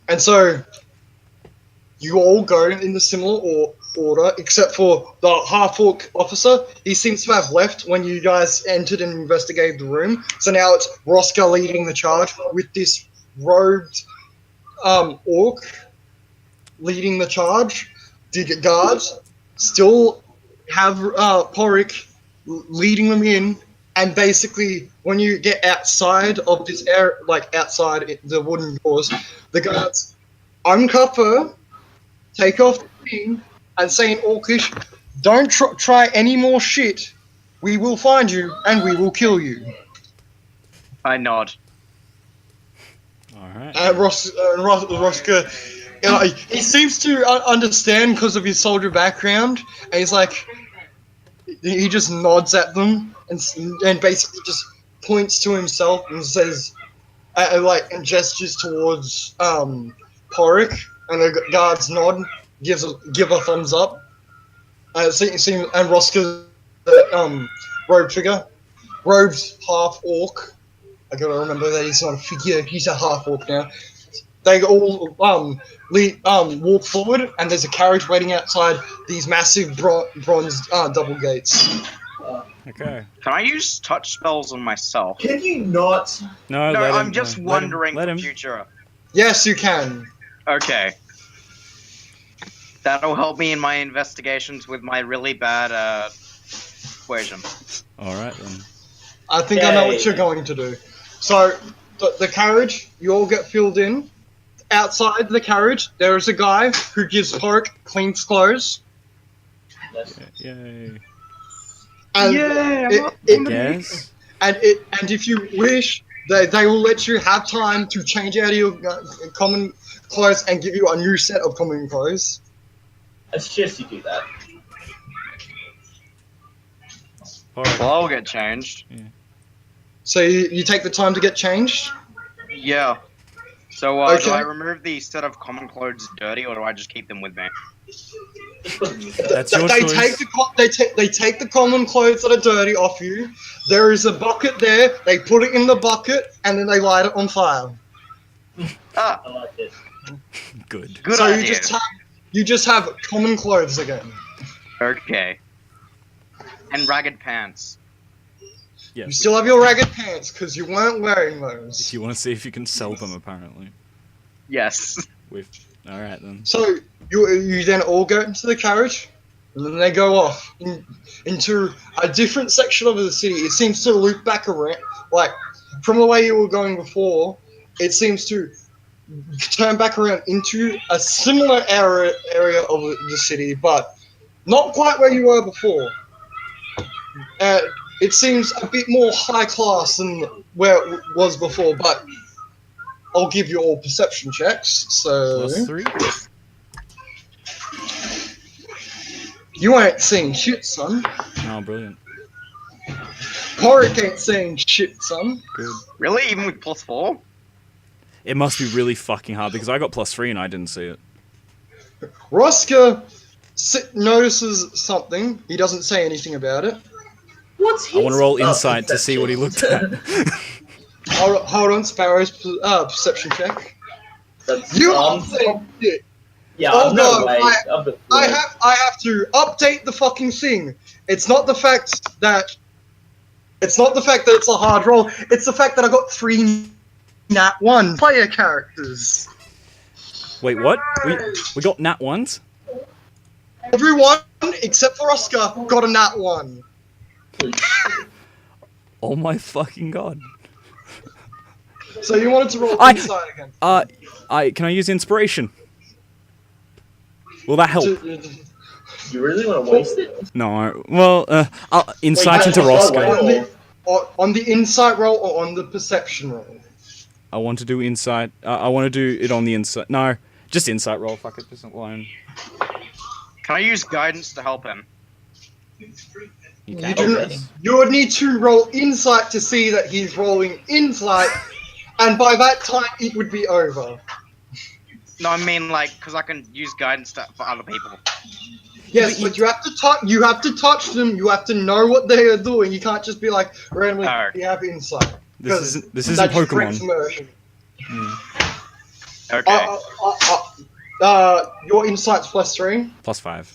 And so you all go in the similar order, except for the half-orc officer. He seems to have left when you guys entered and investigated the room. So now it's Roscoe leading the charge with this robed orc leading the charge. The guards still have Porrick leading them in, and basically when you get outside of this area, like outside the wooden doors, the guards uncuff her, take off the thing, and say in Orcish, "Don't try any more shit. We will find you and we will kill you." I nod. Alright. Roscoe, he seems to understand because of his soldier background, and he's like, he just nods at them and basically just points to himself and says, and gestures towards Porrick, and the guards nod, give a thumbs up. And Roscoe's robed half orc. I gotta remember that he's not a figure; he's a half orc now. They all walk forward, and there's a carriage waiting outside these massive bronze double gates. Okay. Can I use touch spells on myself? Can you not? No, No, let I'm him, just let him- wondering let for him. future. Yes, you can. Okay. That'll help me in my investigations with my really bad persuasion. Alright then. I think I know what you're going to do. So, the carriage, you all get filled in. Outside the carriage, there is a guy who gives Porrick clean clothes. Yay. And Yes. and if you wish, they will let you have time to change out of your common clothes and give you a new set of common clothes. I suggest you do that. Alright. Well, I'll get changed. So you take the time to get changed. Yeah. So, Okay. do I remove the set of common clothes dirty, or do I just keep them with me? That's your They choice. they take the common clothes that are dirty off you. There is a bucket there. They put it in the bucket and then they light it on fire. Ah, I like it. Good. good so idea. you just have common clothes again. Okay. And ragged pants. Yes. You still have your ragged pants because you weren't wearing those. If you want to see if you can sell them, apparently. Yes. With. Alright then. So you then all go into the carriage, and then they go off into a different section of the city. It seems to loop back around, like from the way you were going before. It seems to turn back around into a similar area of the city, but not quite where you were before. It seems a bit more high class than where it was before, but I'll give you all perception checks. So +3? you ain't seeing shit, son. Oh, brilliant. Porrick ain't saying shit, son. Good. Really? Even with +4? It must be really fucking hard because I got +3 and I didn't see it. Roscoe notices something. He doesn't say anything about it. What's his I want to roll insight to see what he looked at. Hold on, Sparrow's perception check. That's, You are saying shit. yeah, Oh, no no, way. I have to update the fucking thing. It's not the fact that it's a hard roll. It's the fact that I got 3 Nat 1 player characters. Wait, what? We got nat 1s? Everyone except for Oscar got a Nat 1. Oh my fucking god. So you wanted to roll I- insight again? Can I use inspiration? Will that help? You really want to waste it? No. Well, insight Wait, into wait, Roscoe. wait. On the insight roll or on the perception roll? I want to do insight. I want to do it on the insight. No, just insight roll. Fuck it, just alone. Can I use guidance to help him? You You, can. you would need to roll insight to see that he's rolling insight, and by that time it would be over. No, I mean because I can use guidance for other people. Yes, but you have to touch. You have to touch them. You have to know what they are doing. You can't just be like randomly. Oh. You have insight. This isn't That's Pokemon. immersion. Okay. Your insight's +3. +5.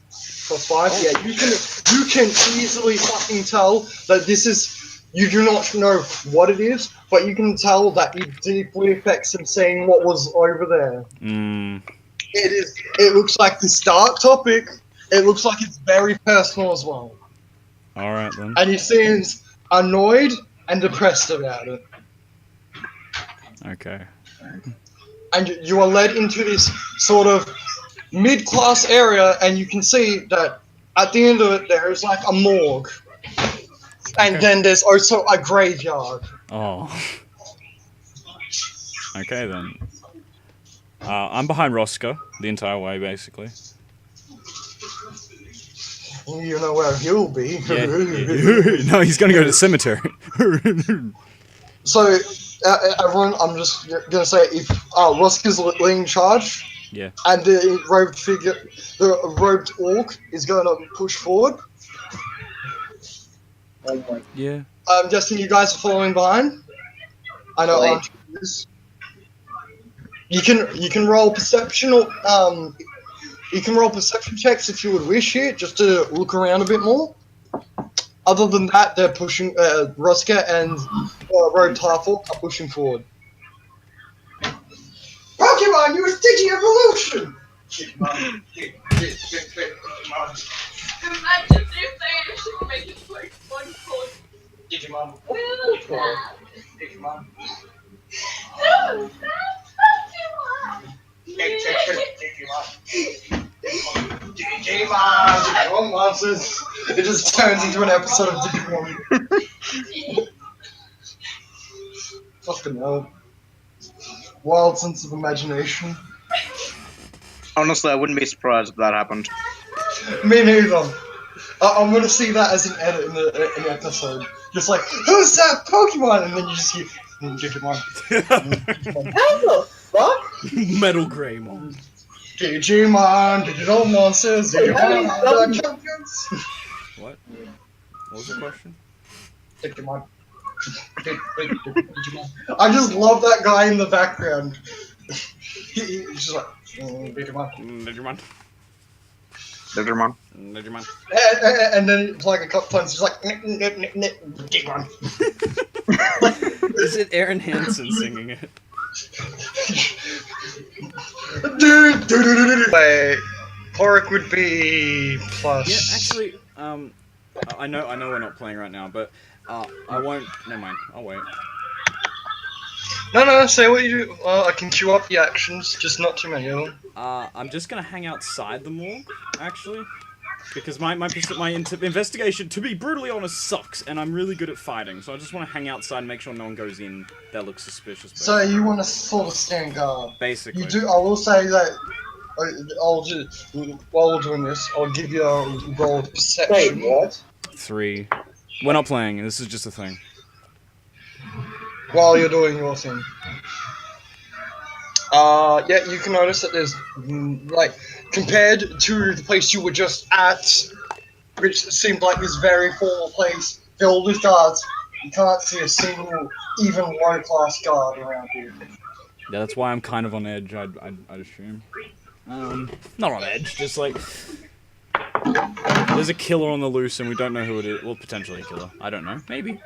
+5. Yeah, you can easily fucking tell that this is. You do not know what it is, but you can tell that it deeply affects him seeing what was over there. Mm. It looks like this dark topic. It looks like it's very personal as well. All right then. And he seems annoyed and depressed about it. Okay. And you are led into this sort of mid-class area, and you can see that at the end of it there is like a morgue. And Okay. then there's also a graveyard. Oh. Okay then. I'm behind Roscoe the entire way, basically. You know where he'll be. Yeah. No, he's gonna go to the cemetery. So, everyone, I'm just gonna say, if Roscoe's leading charge, Yeah. and the robed orc is gonna push forward, Oh my. Yeah. I'm guessing you guys are following behind. I know Wait. Archie is. You can roll perception or you can roll perception checks if you would wish here, just to look around a bit more. Other than that, they're pushing. Rosca and Rogue Tarful are pushing forward. Pokemon, use Digi-Evolution! Digimon. Imagine if they should make it like one called Digimon. Digimon. Digimon. No, that's Pokemon. Digimon monsters. It just turns into an episode of Digimon. Fucking hell. Wild sense of imagination. Honestly, I wouldn't be surprised if that happened. Me neither. I'm gonna see that as an edit in the episode. Just like, who's that Pokemon? And then you just hear Digimon. How the fuck? Metal Greymon. Digimon, digital monsters, Hey, how many Digimon, thumbs- champions. What? What was the question? Digimon. Digimon. I just love that guy in the background. He's just like, Digimon. Digimon. Digimon. Digimon. And then it's like a couple times, he's like, Digimon. Is it Aaron Hansen singing it? Wait, Porrick would be plus. Yeah, actually, I know we're not playing right now, but I won't. Never mind. I'll wait. No, say what you do. I can queue up the actions, just not too many of them. I'm just gonna hang outside the morgue, actually, because my investigation, to be brutally honest, sucks, and I'm really good at fighting. So I just want to hang outside and make sure no one goes in that looks suspicious. So you want to sort of stand guard. Basically. You do. I will say that. I'll just while we're doing this, I'll give you a roll of perception. Wait, what? 3. We're not playing. This is just a thing. While you're doing your thing. Yeah, you can notice that there's like compared to the place you were just at, which seemed like this very formal place filled with guards. You can't see a single, even low-class guard around here. Yeah, that's why I'm kind of on edge. I'd assume. Not on edge. Just like there's a killer on the loose, and we don't know who it is. Well, potentially a killer. I don't know. Maybe.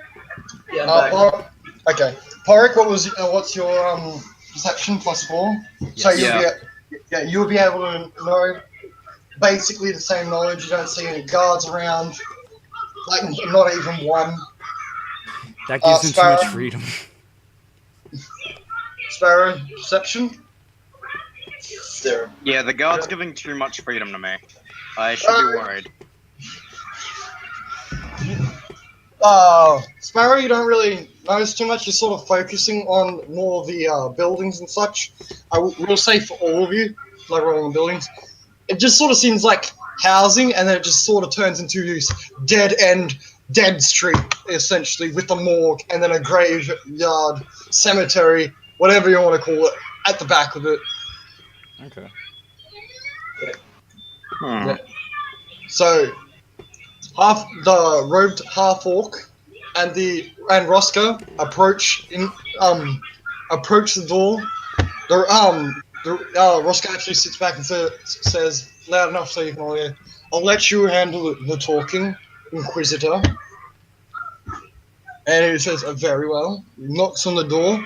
Yeah, I'm back. Okay, Porrick, what's your perception +4? Yes. So you'll be able to know basically the same knowledge. You don't see any guards around, like not even one. That gives him too much Sparrow. freedom. Sparrow, perception. There. Yeah, the guard's giving too much freedom to me. I should be worried. Sparrow, you don't really notice too much. You're sort of focusing on more of the buildings and such. I will say for all of you, like rolling buildings, it just sort of seems like housing, and then it just sort of turns into this dead street, essentially, with a morgue, and then a graveyard, cemetery, whatever you want to call it, at the back of it. Okay. Hmm. So, the robed half-orc and Roscoe approach the door. Roscoe actually sits back and says loud enough so you can all hear, "I'll let you handle the talking, Inquisitor." And he says, "Very well." He knocks on the door.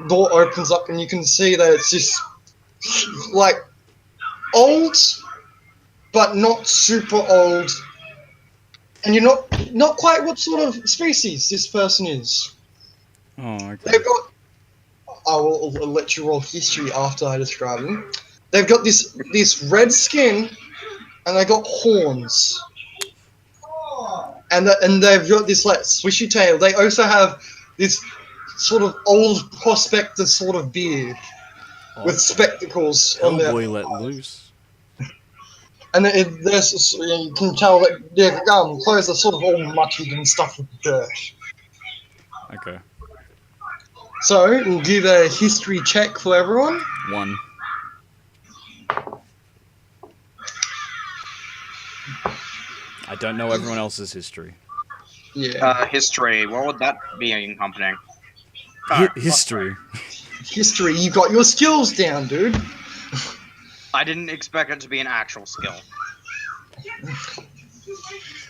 Door opens up, and you can see that it's this like old, but not super old. And you're not quite what sort of species this person is. Oh, okay. They've got. I will let you roll history after I describe them. They've got this red skin, and they got horns, and they've got this like swishy tail. They also have this sort of old prospector sort of beard with spectacles on their. Hellboy let loose. And you can tell that their clothes are sort of all muddied and stuffed with dirt. Okay. So, we'll give a history check for everyone. 1. I don't know everyone else's history. Yeah. History. What would that be accompanying? History. History, you got your skills down, dude. I didn't expect it to be an actual skill.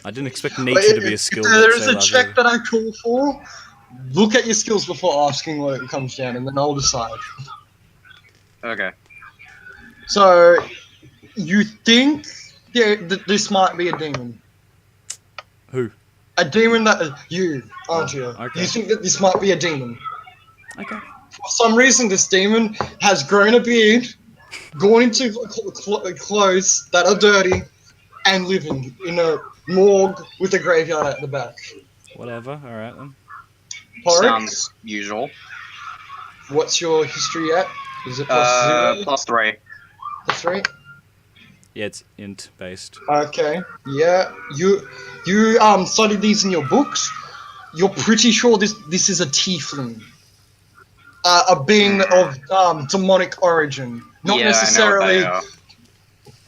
I didn't expect nature to be a skill. If there is a check that I call for, look at your skills before asking what it comes down, and then I'll decide. Okay. So, you think this might be a demon? Who? A demon that you, aren't you? Okay. You think that this might be a demon? Okay. For some reason, this demon has grown a beard, gone into clothes that are dirty, and living in a morgue with a graveyard at the back. Whatever. All right then. Porrick, Sounds usual. what's your history at? Is it plus 0? +3. Plus 3? Yeah, it's int based. Okay. Yeah. You studied these in your books. You're pretty sure this is a tiefling. A being of demonic origin. Not Yeah, necessarily. I know what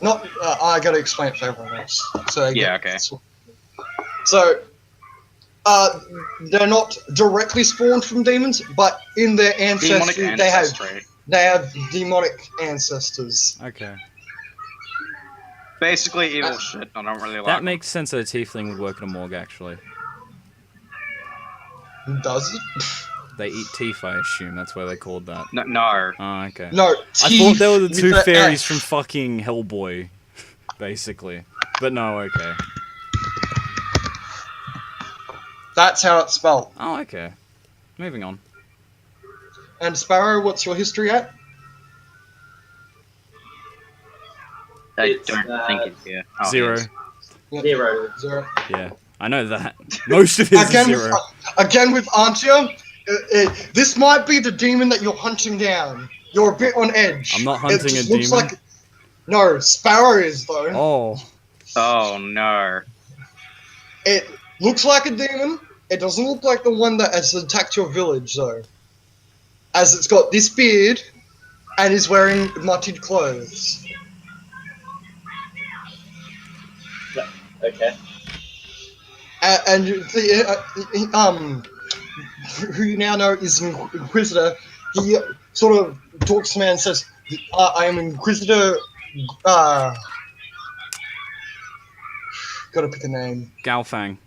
Not. I gotta explain it for everyone else. So they Yeah, get okay. this. So, they're not directly spawned from demons, but in their they are. Demonic ancestry, ancestry. they have demonic ancestors. Okay. Basically evil shit. I don't really like That makes sense that a tiefling would work in a morgue, actually. Does it? They eat teeth, I assume. That's why they called that. No. Oh, okay. No. I thought they were the teeth two with fairies F. from fucking Hellboy, basically. But no, okay. That's how it's spelled. Oh, okay. Moving on. And Sparrow, what's your history at? I It's, don't think it's here. Oh, 0. it is. 0. 0. Yeah, I know that. Most of his is Again, 0. again with Antia, this might be the demon that you're hunting down. You're a bit on edge. I'm not hunting It just a looks demon. Like, no, Sparrow is though. Oh. Oh no. It looks like a demon. It doesn't look like the one that has attacked your village though. As it's got this beard and is wearing mutted clothes. Okay. And who you now know is Inquisitor. He sort of talks to me and says, "I am Inquisitor." Gotta pick a name. Galfang.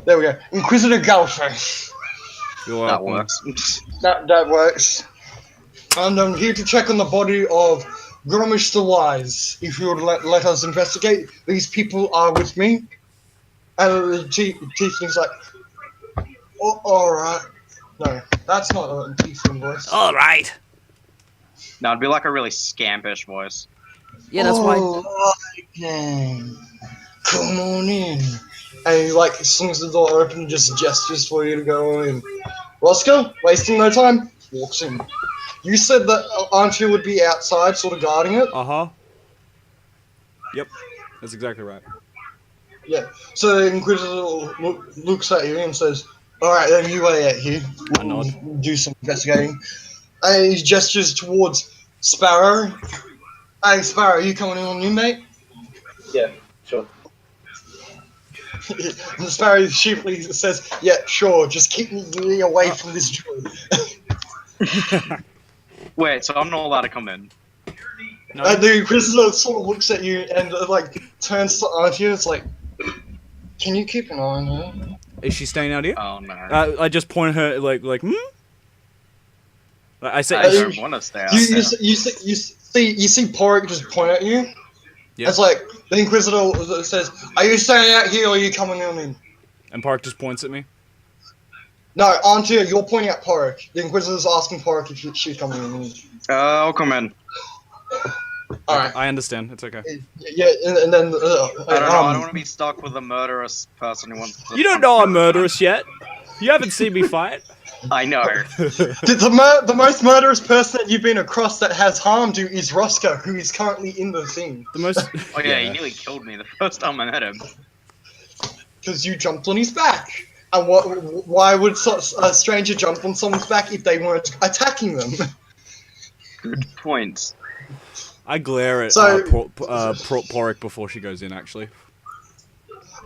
There we go. Inquisitor Galfang. You're That welcome. works. That works. And I'm here to check on the body of Gromish the Wise. If you would let us investigate, these people are with me. And the tiefling's like, oh, alright. No, that's not a tiefling voice. Alright. No, it'd be like a really scampish voice. Yeah, that's why. Alright then. Come on in. And he like swings the door open and just gestures for you to go in. Roscoe, wasting no time, walks in. You said that Archie would be outside, sort of guarding it? Uh-huh. Yep. That's exactly right. Yeah. So the Inquisitor looks at you and says, "Alright, then you wait out here. I nod. We'll do some investigating." And he gestures towards Sparrow. Hey, Sparrow, you coming in on you, mate? Yeah, sure. And Sparrow sheepishly says, "Yeah, sure, just keep me away from this druid." Wait, so I'm not allowed to come in? No. And the Inquisitor sort of looks at you and like turns to Auntie and it's like, can you keep an eye on her? Is she staying out here? Oh no. I just point at her like hmm. I say, I don't want to stay out You there. see Porrick just point at you. Yeah. It's like the Inquisitor says, "Are you staying out here or are you coming on in?" and Park just points at me. No, Auntie, you're pointing at Porrick. The Inquisitor's asking Porrick if she's coming in. I'll come in. All right. I understand. It's okay. Yeah, and then I don't know. I don't want to be stuck with a murderous person who wants to. You don't know I'm murderous yet. You haven't seen me fight. I know. the most murderous person that you've been across that has harmed you is Roscoe, who is currently in the thing. The most. Oh yeah, he nearly killed me the first time I met him. Because you jumped on his back. And why would a stranger jump on someone's back if they weren't attacking them? Good point. I glare at So- Porrick before she goes in. Actually,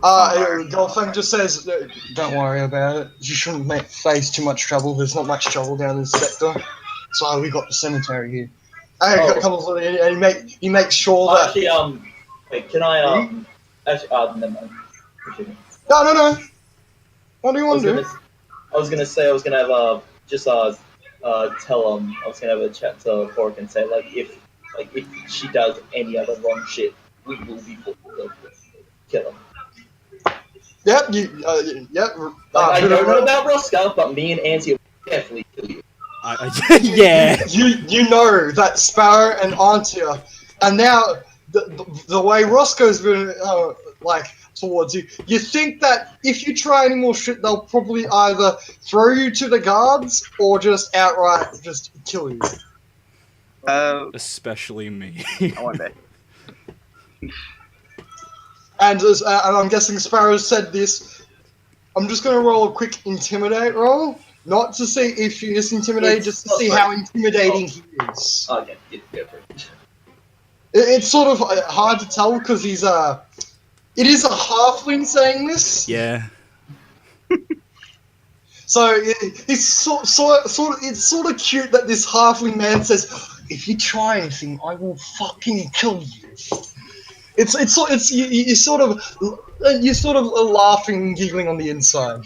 Girlfriend just says, "Don't worry about it. You shouldn't face too much trouble. There's not much trouble down this sector. That's why we got the cemetery here." And he makes sure that. Actually, wait, can I, actually, never mind. No. What do you want to do? I was gonna say, I was gonna have, tell I was gonna have a chat to Pork and say, if she does any other wrong shit, we will be forced to kill him. Yep, yep. I don't know about Roscoe, but me and Auntie will definitely kill you. yeah. You know that Sparrow and Antia, and now the way Roscoe's been towards you, you think that if you try any more shit, they'll probably either throw you to the guards or just outright just kill you. Especially me. I wonder. And I'm guessing Sparrow said this. I'm just gonna roll a quick intimidate roll, not to see if he is intimidated, just to see how intimidating he is. Okay, go for it. It's sort of hard to tell because he's it is a halfling saying this. Yeah. So it's sort of cute that this halfling man says, "If you try anything, I will fucking kill you." You're sort of laughing and giggling on the inside.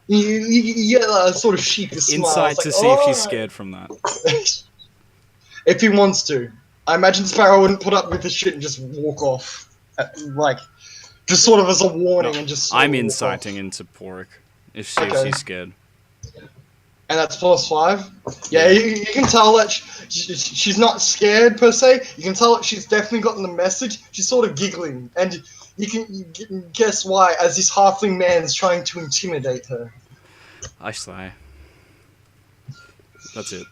You get a sort of sheepish smile. Insight It's to like, see if "Oh." she's scared from that. If he wants to. I imagine Sparrow wouldn't put up with this shit and just walk off. Just sort of as a warning and just sort I'm of walk inciting off. into Porrick if Okay. she's scared. And that's +5? Yeah, you can tell that she's not scared per se. You can tell that she's definitely gotten the message. She's sort of giggling. And you can guess why, as this halfling man's trying to intimidate her. I slay. That's it.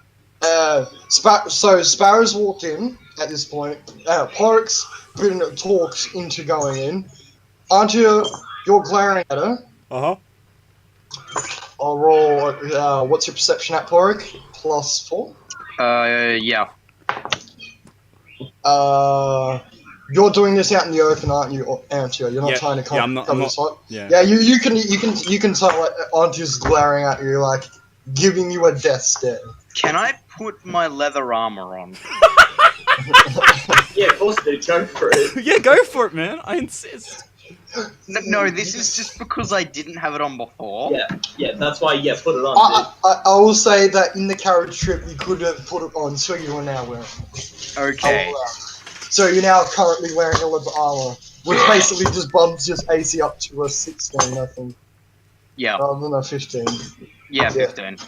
So Sparrow's walked in at this point. Porrick's been talked into going in. Auntie, you're glaring at her. Uh-huh. I'll roll. What's your perception at Porrick? +4. Yeah. You're doing this out in the open, aren't you, Auntie? You're not trying to come I'm not, this hot. Yeah. Yeah, you can tell like Auntie's glaring at you, like giving you a death stare. Can I put my leather armor on? Yeah, of course they go for it. Yeah, go for it, man. I insist. No, this is just because I didn't have it on before. Yeah, that's why, put it on, I will say that in the carriage trip you could have put it on, so you are now wearing it. Okay. So you're now currently wearing a leather armor, which basically just bumps your AC up to a 16, I think. Yeah. Rather than a 15. Yeah, 15.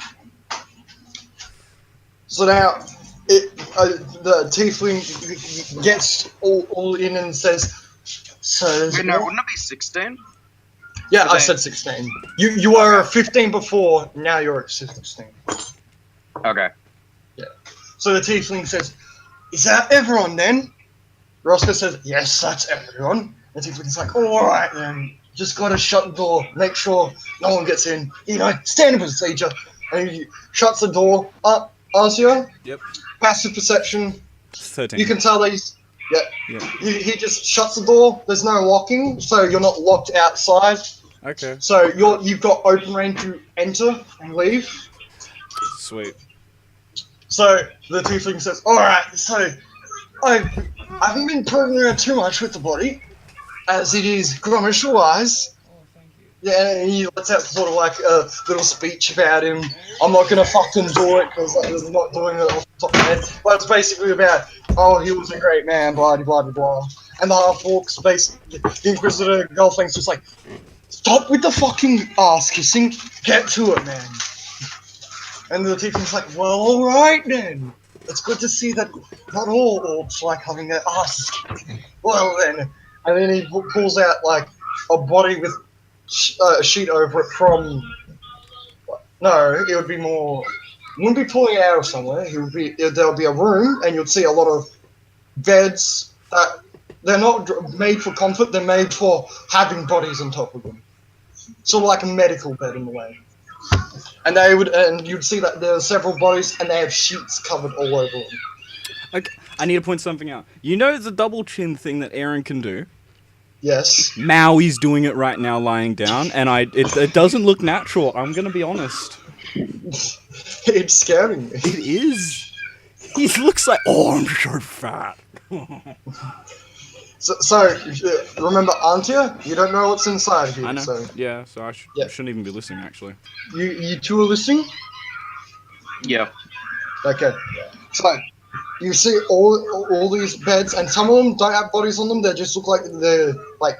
So now, the tiefling gets all in and says, "So Wait, no, wouldn't it be 16? yeah, I Okay. said 16. You were 15 before, now you're at 16. Okay. So the tiefling says, "Is that everyone then?" Roscoe says, "Yes, that's everyone." And the tiefling's like, "Alright then, just gotta shut the door, make sure no one gets in. Standard procedure." And he shuts the door. Arcia? Yep. Passive perception. 13. You can tell that he's... Yeah. Yeah. He just shuts the door. There's no locking, so you're not locked outside. Okay. So you've got open range to enter and leave. Sweet. So the tiefling says, "Alright, so I haven't been poking around too much with the body, as it is Grommish-wise." Yeah, and he lets out sort of like a little speech about him. I'm not gonna fucking do it because I'm not doing it off the top of my head. But it's basically about, oh, he was a great man, blah blah blah blah. And the half-orcs, basically, the Inquisitor Gelfling's just like, stop with the fucking ass kissing, get to it, man. And the tiefling's like, well, alright then. It's good to see that not all orcs like having their asses kicked. Well then. And then he pulls out like a body with a sheet over it from. No, it would be more. Wouldn't be pulling it out of somewhere. It would be. There'll be a room, and you'd see a lot of beds that they're not made for comfort. They're made for having bodies on top of them. Sort of like a medical bed in a way. And they would, and you'd see that there are several bodies, and they have sheets covered all over them. Okay, I need to point something out. You know the double chin thing that Aaron can do? Yes. Maui's doing it right now, lying down, and it doesn't look natural. I'm gonna be honest. It's scaring me. It is. He looks like, oh, I'm so fat. So remember Antia? You don't know what's inside here. I know. So Yeah, so I shouldn't even be listening, actually. you two are listening. Yeah. Okay. So you see all these beds, and some of them don't have bodies on them. They just look like they're like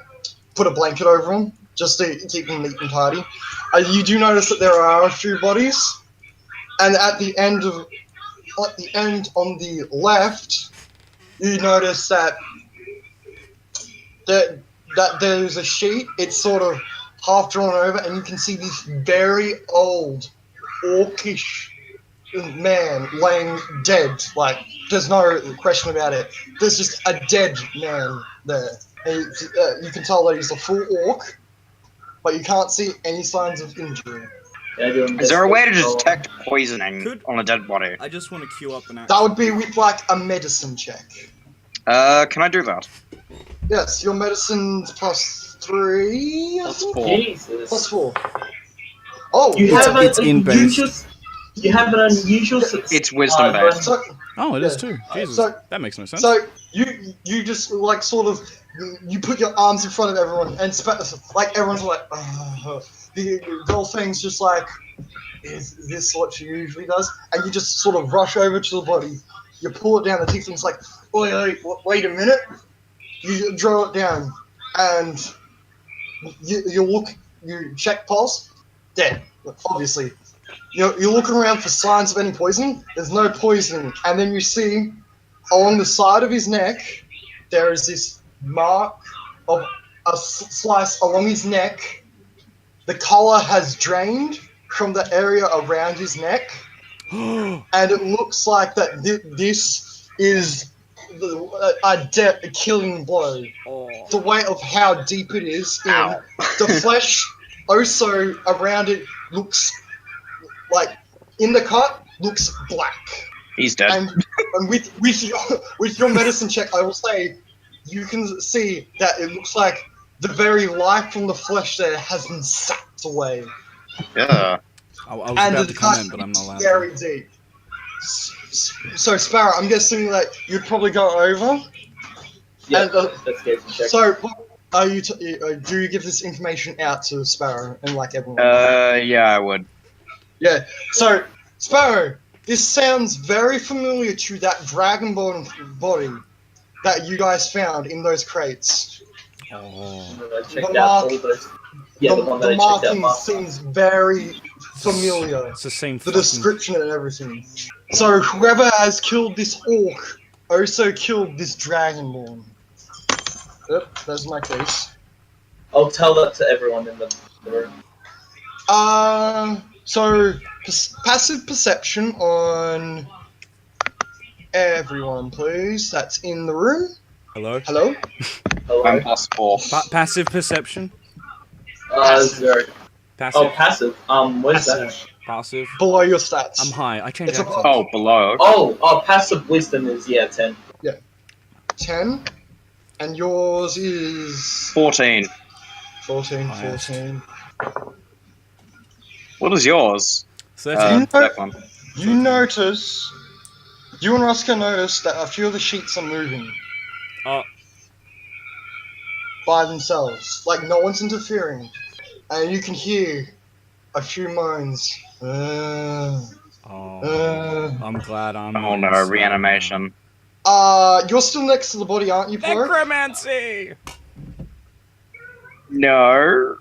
put a blanket over them just to keep them neat and tidy. You do notice that there are a few bodies, and at the end on the left, you notice that there's a sheet. It's sort of half drawn over, and you can see this very old, orcish man laying dead. Like, there's no question about it. There's just a dead man there. And you can tell that he's a full orc, but you can't see any signs of injury. Is there a way to detect poisoning on a dead body? I just want to queue up an action. That would be with like a medicine check. Can I do that? Yes, your medicine's +3. Plus 4. Jesus. +4. Oh, You It's- have it's an in-based. unusual. You have an unusual. It's wisdom based. so, Oh, it is Yeah. too. Jesus, So- that makes no sense. so you just like sort of you put your arms in front of everyone and like everyone's like the whole thing's just like, is this what she usually does? And you just sort of rush over to the body, you pull it down. The tiefling's like, wait a minute. You draw it down, and you check pulse, dead, obviously. You're looking around for signs of any poisoning. There's no poisoning. And then you see, along the side of his neck, there is this mark of a slice along his neck. The color has drained from the area around his neck. And it looks like that this is a killing blow. Oh. The way of how deep it is in Ow. the flesh also around it looks like in the cut looks black. He's dead. And with your medicine check, I will say you can see that it looks like the very life from the flesh there has been sapped away. Yeah. I was about to comment, but I'm not allowed. Very deep. So Sparrow, I'm guessing that you'd probably go over. Yeah, And, let's get some check. So, are you? Do you give this information out to Sparrow and like everyone? Yeah, I would. Yeah. So, Sparrow, this sounds very familiar to that Dragonborn body that you guys found in those crates. Oh. I checked the out mark- all those. Yeah, the one that the I checked out. marking Mark. seems very familiar. It's the same The fucking... description and everything. So, whoever has killed this orc also killed this Dragonborn. Yep, that's my case. I'll tell that to everyone in the room. So passive perception on everyone, please. That's in the room. Hello? Hello. Hello. I'm +4. Passive perception? 0. Passive? Oh, passive. What is that? Passive. Passive? Below your stats. I'm high. I changed It's a accents. Oh, below. Oh, passive wisdom is 10. 10, and yours is 14. 14. Highest. 14. What is yours? 13? That one. You notice You and Roscoe notice that a few of the sheets are moving Oh, by themselves, like no one's interfering, and you can hear a few moans. I'm glad I'm Oh not no, inside reanimation. You're still next to the body, aren't you, now. Pro? Necromancy! No.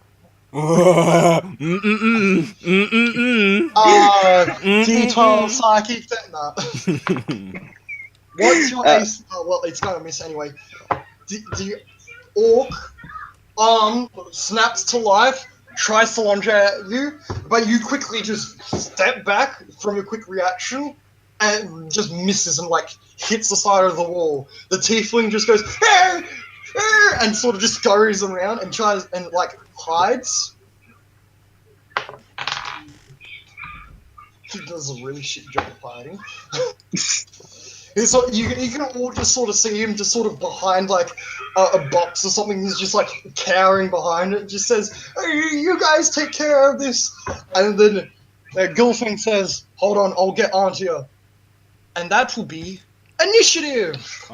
D12 psychic nah. What's your ace? Oh, well, it's gonna miss anyway. The orc snaps to life, tries to lunge at you, but you quickly just step back from your quick reaction and just misses and like hits the side of the wall. The tiefling just goes "Arr! Arr!" and sort of just scurries around and tries and like hides. He does a really shit job of hiding. It's like, you can all just sort of see him just sort of behind like a box or something. He's just like cowering behind it. Just says, "Hey, you guys take care of this." And then Gilfing says, "Hold on, I'll get onto you." And that will be initiative.